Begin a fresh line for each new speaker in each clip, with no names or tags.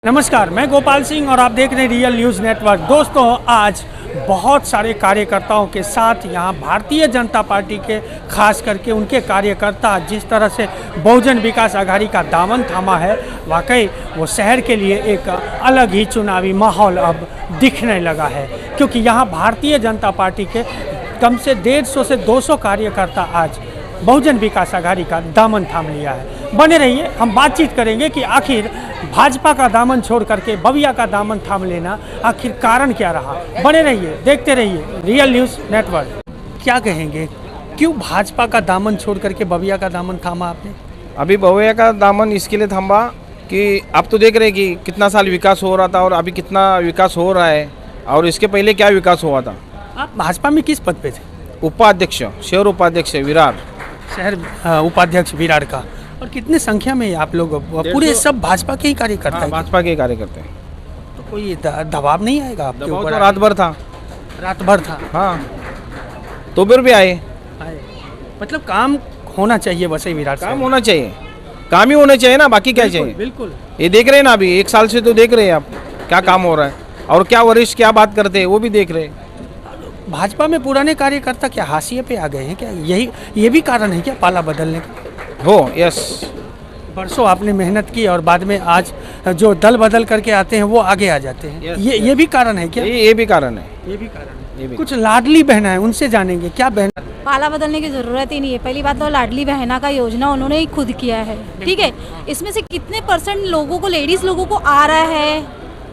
नमस्कार, मैं गोपाल सिंह और आप देख रहे हैं रियल न्यूज़ नेटवर्क। दोस्तों, आज बहुत सारे कार्यकर्ताओं के साथ यहाँ भारतीय जनता पार्टी के खास करके उनके कार्यकर्ता जिस तरह से बहुजन विकास आघाड़ी का दामन थामा है, वाकई वो शहर के लिए एक अलग ही चुनावी माहौल अब दिखने लगा है। क्योंकि यहाँ भारतीय जनता पार्टी के कम से 150 से 200 कार्यकर्ता आज बहुजन विकास आघाड़ी का दामन थाम लिया है। बने रहिए, हम बातचीत करेंगे कि आखिर भाजपा का दामन छोड़ करके बविया का दामन थाम लेना आखिर कारण क्या रहा। बने रहिए, देखते रहिए रियल न्यूज़ नेटवर्क। क्या कहेंगे, क्यों भाजपा का दामन छोड़ करके बविया का दामन थामा आपने?
अभी बविया का दामन इसके लिए थामा कि आप तो देख रहे हैं कि कितना साल विकास हो रहा था और अभी कितना विकास हो रहा है, और इसके पहले क्या विकास हुआ था।
आप भाजपा में किस पद पे थे?
उपाध्यक्ष, शहर उपाध्यक्ष विरार,
शहर उपाध्यक्ष विरार का। और कितने संख्या में आप लोग? पूरे सब भाजपा के ही कार्यकर्ता हैं?
भाजपा के कार्यकर्ता हैं।
तो कोई दबाव नहीं आएगा आपके
दबाव
ऊपर?
तो रात भर था।
रात भर था?
हाँ, तो फिर भी आए।
मतलब काम होना चाहिए वैसे विराट
काम होना चाहिए, काम ही होना चाहिए ना, बाकी क्या चाहिए।
बिल्कुल।
ये देख रहे हैं ना, अभी 1 साल से तो देख रहे हैं आप क्या काम हो रहा है, और क्या वरिष्ठ क्या बात करते हैं वो भी देख रहे हैं।
भाजपा में पुराने कार्यकर्ता क्या हाशिए पे आ गए हैं क्या? ये भी कारण है क्या पाला बदलने का?
हो, यस।
बरसों आपने मेहनत की और बाद में आज जो दल बदल करके आते हैं वो आगे आ जाते हैं। ये भी कारण है क्या?
ये भी कारण है।
ये भी कारण है। कुछ लाडली बहना है, उनसे जानेंगे क्या बहना।
पाला बदलने की जरूरत ही नहीं है। पहली बात तो लाडली बहना का योजना उन्होंने ही खुद किया है, ठीक है। इसमें से कितने % लोगों को, लेडीज लोगों को आ रहा है,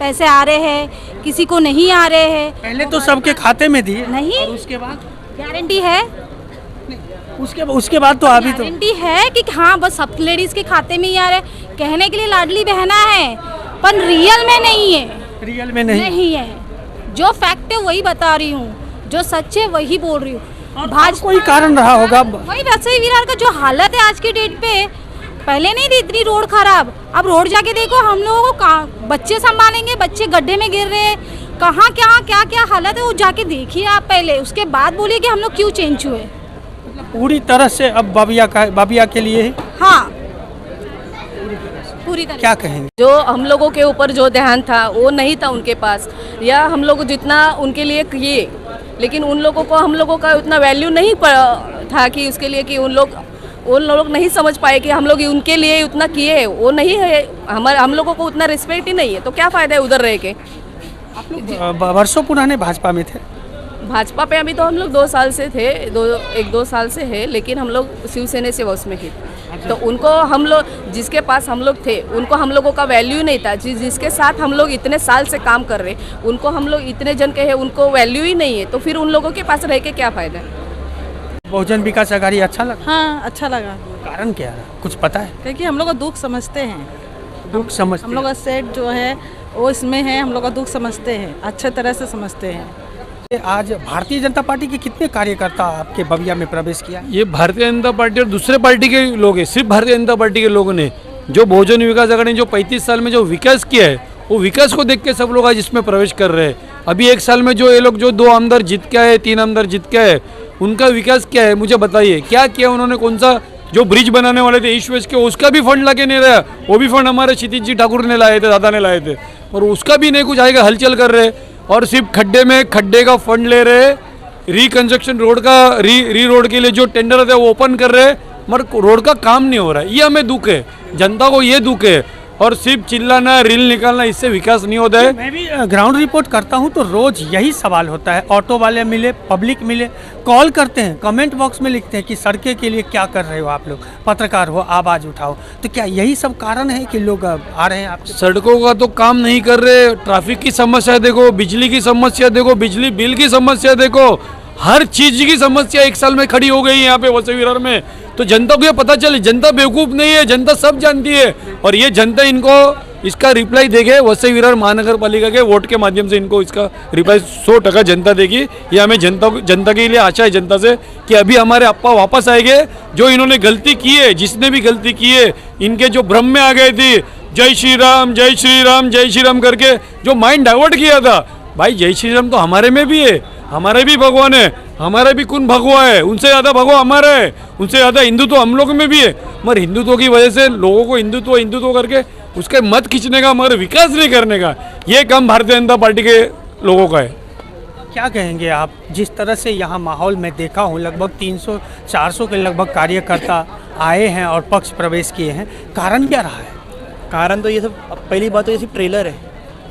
पैसे आ रहे हैं, किसी को नहीं आ रहे हैं।
पहले तो सबके खाते में दिए
नहीं,
और उसके बाद
गारंटी है,
उसके बाद तो अभी तो
गारंटी है कि हाँ बस सब लेडीज के खाते में ही आ रहे हैं। कहने के लिए लाडली बहना है, पर रियल में नहीं है।
रियल में नहीं
है। जो फैक्ट है वही बता रही हूँ, जो सच है वही बोल रही हूँ।
भाजपा कोई कारण रहा होगा।
वही वैसे ही विरार का जो हालत है आज की डेट पे, पहले नहीं थी इतनी रोड खराब। अब रोड जाके देखो, हम लोगों को बच्चे संभालेंगे, बच्चे गड्ढे में गिर रहे हैं, कहाँ क्या क्या हालत है वो जाके देखिए आप पहले, उसके बाद बोलिए कि हम लोग क्यों चेंज हुए।
पूरी तरह से अब बविया के लिए ही।
हाँ, पूरी तरह।
क्या कहेंगे?
जो हम लोगों के ऊपर जो ध्यान था वो नहीं था उनके पास, या हम लोग जितना उनके लिए किए, लेकिन उन लोगों को हम लोगों का उतना वैल्यू नहीं था कि उसके लिए कि उन लोग नहीं समझ पाए कि हम लोग उनके लिए उतना किए। वो नहीं है, हम लोगों को उतना रिस्पेक्ट ही नहीं है, तो क्या फ़ायदा है उधर रह के।
आप लोग वर्षों पुराने भाजपा में थे?
भाजपा पे अभी तो हम लोग 2 साल से थे, 1-2 साल से है, लेकिन हम लोग शिवसेना से उसमें ही। तो उनको हम लोग जिसके पास हम लोग थे, उनको हम लोगों का वैल्यू नहीं था। जिसके साथ हम लोग इतने साल से काम कर रहे, उनको हम लोग इतने जन के हैं, उनको वैल्यू ही नहीं है, तो फिर उन लोगों के पास रह के क्या फ़ायदा है।
बहुजन विकास आघाड़ी अच्छा लगा?
हाँ, अच्छा लगा।
कारण क्या है, कुछ पता है?
क्योंकि हम लोग का दुख समझते हैं,
दुख समझ
हम लोग का सेट जो है वो इसमें है, हम लोग का दुख समझते हैं, अच्छे तरह से समझते हैं।
आज भारतीय जनता पार्टी के कितने कार्यकर्ता आपके बविया में प्रवेश किया?
ये भारतीय जनता पार्टी और दूसरे पार्टी के लोग हैं, सिर्फ भारतीय जनता पार्टी के लोगों ने जो बहुजन विकास आघाड़ी ने जो 35 साल में जो विकास किया है, वो विकास को देख के सब लोग आज इसमें प्रवेश कर रहे हैं। अभी 1 साल में जो ये लोग जो 2 आमदार जीत के आए, 3 आमदार जीत के आए, उनका विकास क्या है मुझे बताइए। क्या किया उन्होंने? कौन सा जो ब्रिज बनाने वाले थे ईस्ट वेस्ट के, उसका भी फंड लगे नहीं रहा। वो भी फंड हमारे क्षितिज जी ठाकुर ने लाए थे, दादा ने लाए थे, और उसका भी नहीं कुछ आएगा। हलचल कर रहे और सिर्फ खड्डे का फंड ले रहे, रिकंस्ट्रक्शन रोड का री रोड के लिए जो टेंडर होता है वो ओपन कर रहे, मगर रोड का काम नहीं हो रहा है। ये हमें दुख है, जनता को ये दुख है। और सिर्फ चिल्लाना, रील निकालना, इससे विकास नहीं होता है।
मैं भी ग्राउंड रिपोर्ट करता हूं तो रोज यही सवाल होता है। ऑटो वाले मिले, पब्लिक मिले, कॉल करते हैं, कमेंट बॉक्स में लिखते हैं कि सड़कें के लिए क्या कर रहे हो आप लोग, पत्रकार हो, आवाज़ उठाओ। तो क्या यही सब कारण है कि लोग आ रहे हैं आपके?
सड़कों का तो काम नहीं कर रहे, ट्रैफिक की समस्या देखो, बिजली की समस्या देखो, बिजली बिल की समस्या देखो, हर चीज की समस्या 1 साल में खड़ी हो गई है यहाँ पे वसई विरार में। तो जनता को ये पता चले, जनता बेवकूफ़ नहीं है, जनता सब जानती है। और ये जनता इनको इसका रिप्लाई देगी वसई विरार महानगर पालिका के वोट के माध्यम से। इनको इसका रिप्लाई 100% जनता देगी। ये हमें जनता के लिए आशा है जनता से कि अभी हमारे अप्पा वापस आएंगे। जो इन्होंने गलती की है, जिसने भी गलती की है, इनके जो भ्रम में आ गए थी, जय श्री राम जय श्री राम जय श्री राम करके जो माइंड डाइवर्ट किया था, भाई जय श्री राम तो हमारे में भी है, हमारे भी भगवान है, हमारे भी कौन भगवा है, उनसे ज़्यादा भगवा हमारा है, उनसे ज़्यादा हिंदुत्व हम लोग में भी है। मगर हिंदुत्व की वजह से लोगों को हिंदुत्व करके उसके मत खींचने का मगर विकास नहीं करने का, ये काम भारतीय जनता पार्टी के लोगों का है।
क्या कहेंगे आप, जिस तरह से यहाँ माहौल में देखा हूँ लगभग 300-400 के लगभग कार्यकर्ता आए हैं और पक्ष प्रवेश किए हैं, कारण क्या रहा है?
कारण तो ये सब, पहली बात तो ये सिर्फ ट्रेलर है,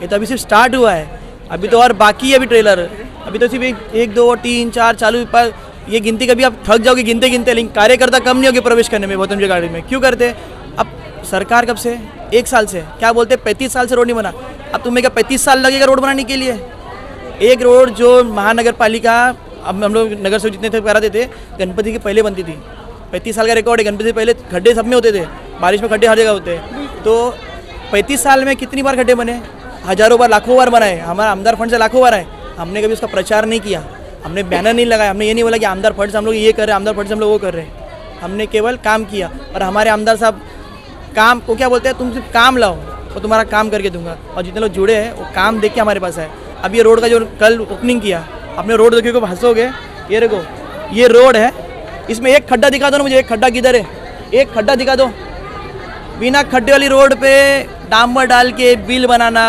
ये तो अभी सिर्फ स्टार्ट हुआ है, अभी तो और बाकी है अभी ट्रेलर, अभी तो सिर्फ 1 2 3 4 चालू पर ये गिनती कभी आप थक जाओगे गिनते गिनते, लेकिन कार्यकर्ता कम नहीं होगे प्रवेश करने में गौतम जी गाड़ी में। क्यों करते? अब सरकार कब से? 1 साल से क्या बोलते हैं 35 साल से रोड नहीं बना, अब तुम्हें क्या 35 साल लगेगा रोड बनाने के लिए? एक रोड जो महानगर पालिका, अब हम लोग नगर से जितने थे कराते थे, गणपति के पहले बनती थी, 35 साल का रिकॉर्ड है। गणपति से पहले खड्डे सब में होते थे, बारिश में खड्डे हर जगह होते हैं, तो 35 साल में कितनी बार खड्डे बने? हज़ारों बार, लाखों बार बनाए, हमारा आमदार फंड से लाखों बार आए। हमने कभी उसका प्रचार नहीं किया, हमने बैनर नहीं लगाया, हमने ये नहीं बोला कि आमदार फंड से हम लोग ये कर रहे हैं, आमदार फंड से हम लोग वो कर रहे हैं। हमने केवल काम किया, और हमारे आमदार साहब काम को क्या बोलते हैं, तुम सिर्फ काम लाओ और तुम्हारा काम करके दूंगा, और जितने लोग जुड़े हैं वो काम देख के हमारे पास है। अब ये रोड का जो कल ओपनिंग किया, अपने रोड देखिए को हंसोगे, ये देखो ये रोड है, इसमें एक खड्डा दिखा दो ना मुझे, एक खड्डा किधर है? एक खड्डा दिखा दो। बिना खड्डे वाली रोड पे डांबर डाल के बिल बनाना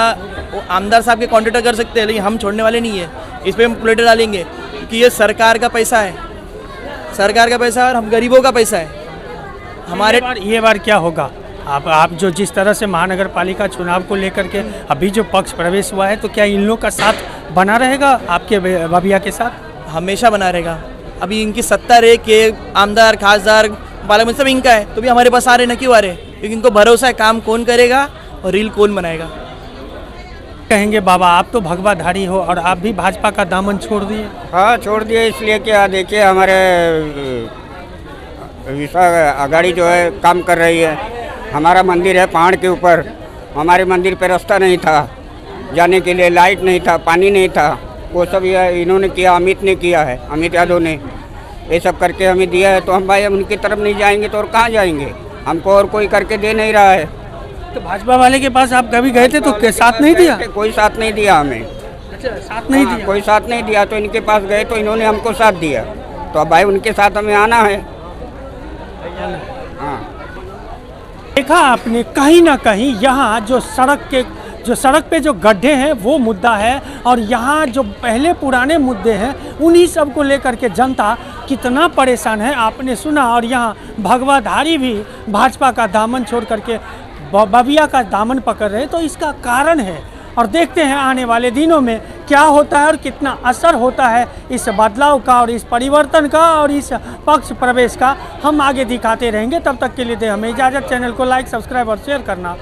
वो आमदार साहब के कॉन्ट्रैक्टर कर सकते हैं, लेकिन हम छोड़ने वाले नहीं है। इस पर हम प्लेटें डालेंगे क्योंकि ये सरकार का पैसा है, सरकार का पैसा, और हम गरीबों का पैसा है। हमारे
ये बार क्या होगा? आप जो जिस तरह से महानगर पालिका चुनाव को लेकर के अभी जो पक्ष प्रवेश हुआ है, तो क्या इन लोग का साथ बना रहेगा आपके बबिया के साथ?
हमेशा बना रहेगा। अभी इनकी सत्ता रहे कि आमदार खासदार बालामंद सब इनका है, तो भी हमारे पास आ रहे, न क्यों आ रहे? क्योंकि इनको भरोसा है काम कौन करेगा और रील कौन बनाएगा।
कहेंगे बाबा, आप तो भगवाधारी हो और आप भी भाजपा का दामन छोड़ दिए।
हाँ, छोड़ दिए इसलिए कि देखिए हमारे आगाड़ी जो है काम कर रही है। हमारा मंदिर है पहाड़ के ऊपर, हमारे मंदिर पे रास्ता नहीं था जाने के लिए, लाइट नहीं था, पानी नहीं था, वो सब ये इन्होंने किया, अमित ने किया है, अमित यादव ने ये सब करके हमें दिया है। तो हम भाई हम उनकी तरफ नहीं जाएंगे तो और कहाँ जाएंगे? हमको और कोई करके दे नहीं रहा है।
तो भाजपा वाले के पास आप कभी गए थे तो साथ नहीं दिया?
कोई साथ नहीं दिया हमें।
अच्छा, साथ नहीं दिया?
कोई साथ नहीं दिया, तो इनके पास गए तो इन्होंने हमको साथ दिया, तो अब भाई उनके साथ हमें आना है। हाँ,
देखा आपने, कहीं ना कहीं यहाँ जो सड़क पे जो गड्ढे हैं वो मुद्दा है, और यहाँ जो पहले पुराने मुद्दे हैं उन्हीं सब को लेकर के जनता कितना परेशान है आपने सुना। और यहाँ भगवाधारी भी भाजपा का दामन छोड़ करके बबिया का दामन पकड़ रहे हैं, तो इसका कारण है। और देखते हैं आने वाले दिनों में क्या होता है और कितना असर होता है इस बदलाव का और इस परिवर्तन का और इस पक्ष प्रवेश का। हम आगे दिखाते रहेंगे, तब तक के लिए दे हमें इजाज़त। चैनल को लाइक, सब्सक्राइब और शेयर करना